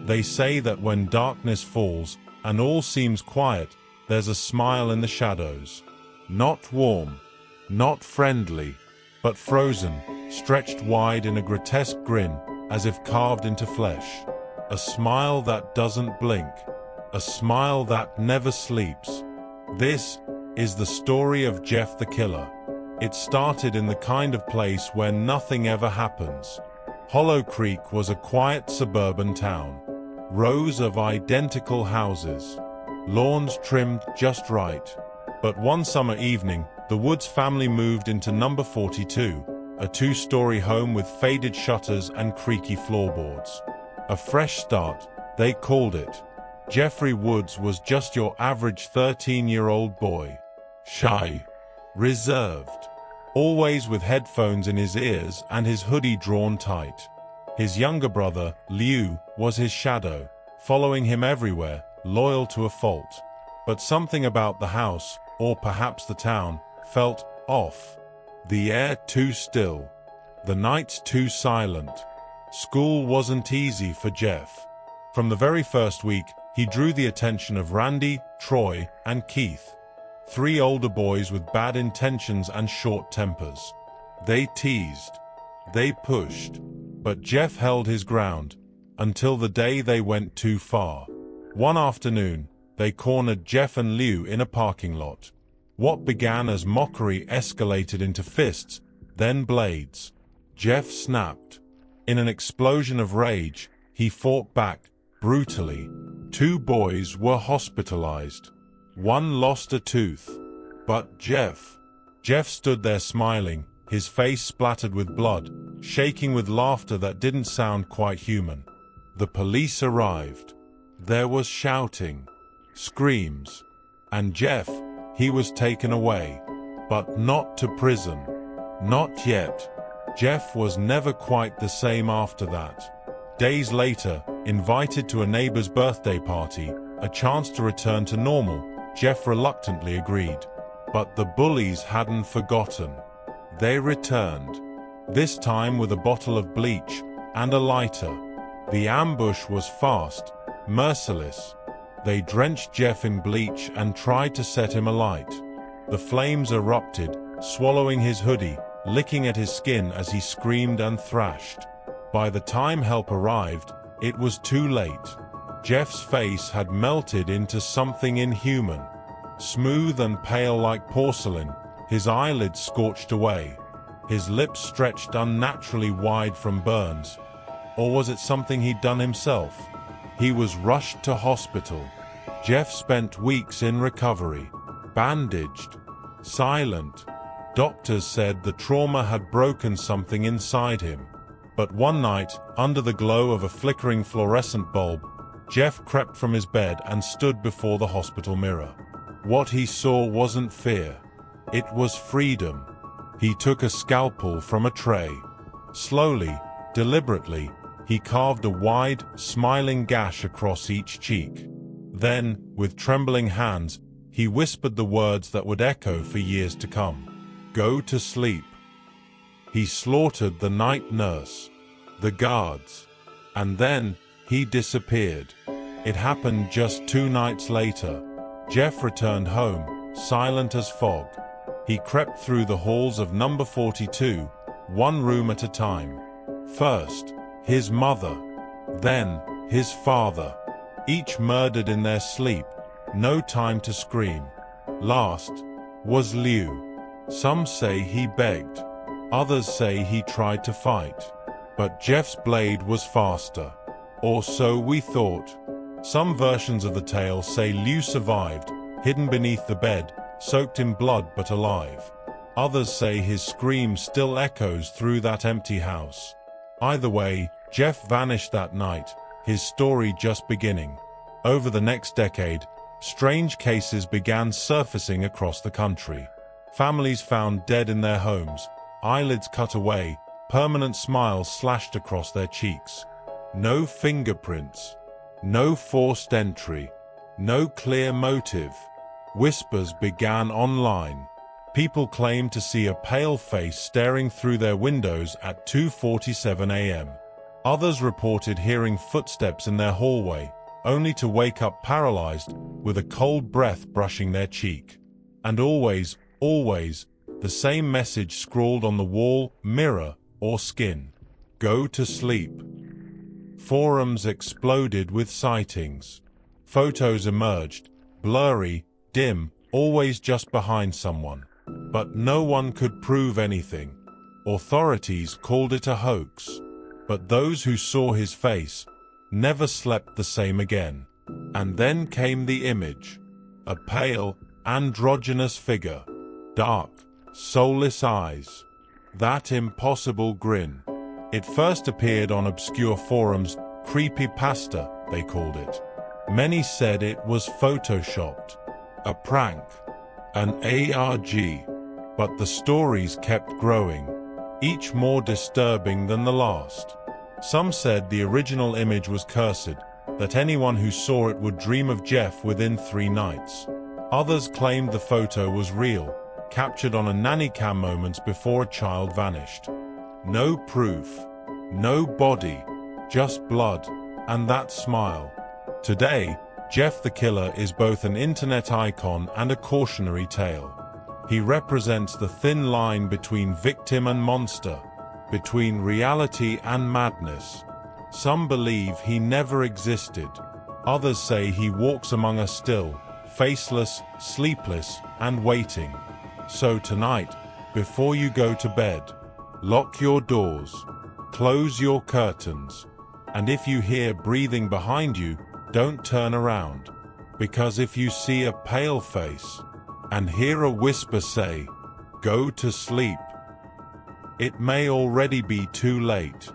They say that when darkness falls and all seems quiet, there's a smile in the shadows. Not warm, not friendly, but frozen, stretched wide in a grotesque grin, as if carved into flesh. A smile that doesn't blink. A smile that never sleeps. This is the story of Jeff the Killer. It started in the kind of place where nothing ever happens. Hollow Creek was a quiet suburban town. Rows of identical houses. Lawns trimmed just right. But one summer evening, the Woods family moved into number 42, a two-story home with faded shutters and creaky floorboards. A fresh start, they called it. Jeffrey Woods was just your average 13-year-old boy. Shy. Reserved. Always with headphones in his ears and his hoodie drawn tight. His younger brother, Liu, was his shadow, following him everywhere, loyal to a fault. But something about the house, or perhaps the town, felt off. The air too still. The nights too silent. School wasn't easy for Jeff. From the very first week, he drew the attention of Randy, Troy, and Keith. 3 older boys with bad intentions and short tempers. They teased. They pushed. But Jeff held his ground, until the day they went too far. One afternoon, they cornered Jeff and Liu in a parking lot. What began as mockery escalated into fists, then blades. Jeff snapped. In an explosion of rage, he fought back, brutally. 2 boys were hospitalized. 1 lost a tooth. But Jeff stood there smiling, his face splattered with blood, shaking with laughter that didn't sound quite human. The police arrived. There was shouting, screams, and Jeff, he was taken away. But not to prison. Not yet. Jeff was never quite the same after that. Days later, invited to a neighbor's birthday party, a chance to return to normal, Jeff reluctantly agreed. But the bullies hadn't forgotten. They returned. This time with a bottle of bleach and a lighter. The ambush was fast, merciless. They drenched Jeff in bleach and tried to set him alight. The flames erupted, swallowing his hoodie, licking at his skin as he screamed and thrashed. By the time help arrived, it was too late. Jeff's face had melted into something inhuman. Smooth and pale like porcelain, his eyelids scorched away. His lips stretched unnaturally wide from burns. Or was it something he'd done himself? He was rushed to hospital. Jeff spent weeks in recovery, bandaged, silent. Doctors said the trauma had broken something inside him. But one night, under the glow of a flickering fluorescent bulb, Jeff crept from his bed and stood before the hospital mirror. What he saw wasn't fear. It was freedom. He took a scalpel from a tray. Slowly, deliberately, he carved a wide, smiling gash across each cheek. Then, with trembling hands, he whispered the words that would echo for years to come. Go to sleep. He slaughtered the night nurse, the guards, and then he disappeared. It happened just 2 nights later. Jeff returned home, silent as fog. He crept through the halls of number 42, one room at a time. First, his mother, then his father, each murdered in their sleep, no time to scream. Last was Liu. Some say he begged, others say he tried to fight. But Jeff's blade was faster. Or so we thought. Some versions of the tale say Liu survived, hidden beneath the bed, soaked in blood but alive. Others say his scream still echoes through that empty house. Either way, Jeff vanished that night, his story just beginning. Over the next decade, strange cases began surfacing across the country. Families found dead in their homes, eyelids cut away, permanent smiles slashed across their cheeks. No fingerprints. No forced entry. No clear motive. Whispers began online. People claimed to see a pale face staring through their windows at 2:47 a.m. Others reported hearing footsteps in their hallway, only to wake up paralyzed with a cold breath brushing their cheek. And always, the same message scrawled on the wall, mirror, or skin. Go to sleep. Forums exploded with sightings. Photos emerged, blurry, dim, always just behind someone. But no one could prove anything. Authorities called it a hoax. But those who saw his face never slept the same again. And then came the image. A pale, androgynous figure. Dark, soulless eyes. That impossible grin. It first appeared on obscure forums, creepypasta, they called it. Many said it was photoshopped, a prank, an ARG. But the stories kept growing, each more disturbing than the last. Some said the original image was cursed, that anyone who saw it would dream of Jeff within 3 nights. Others claimed the photo was real, captured on a nanny cam moments before a child vanished. No proof, no body, just blood, and that smile. Today, Jeff the Killer is both an internet icon and a cautionary tale. He represents the thin line between victim and monster, between reality and madness. Some believe he never existed. Others say he walks among us still, faceless, sleepless, and waiting. So tonight, before you go to bed, lock your doors, close your curtains, and if you hear breathing behind you, don't turn around. Because if you see a pale face and hear a whisper say, "Go to sleep," it may already be too late.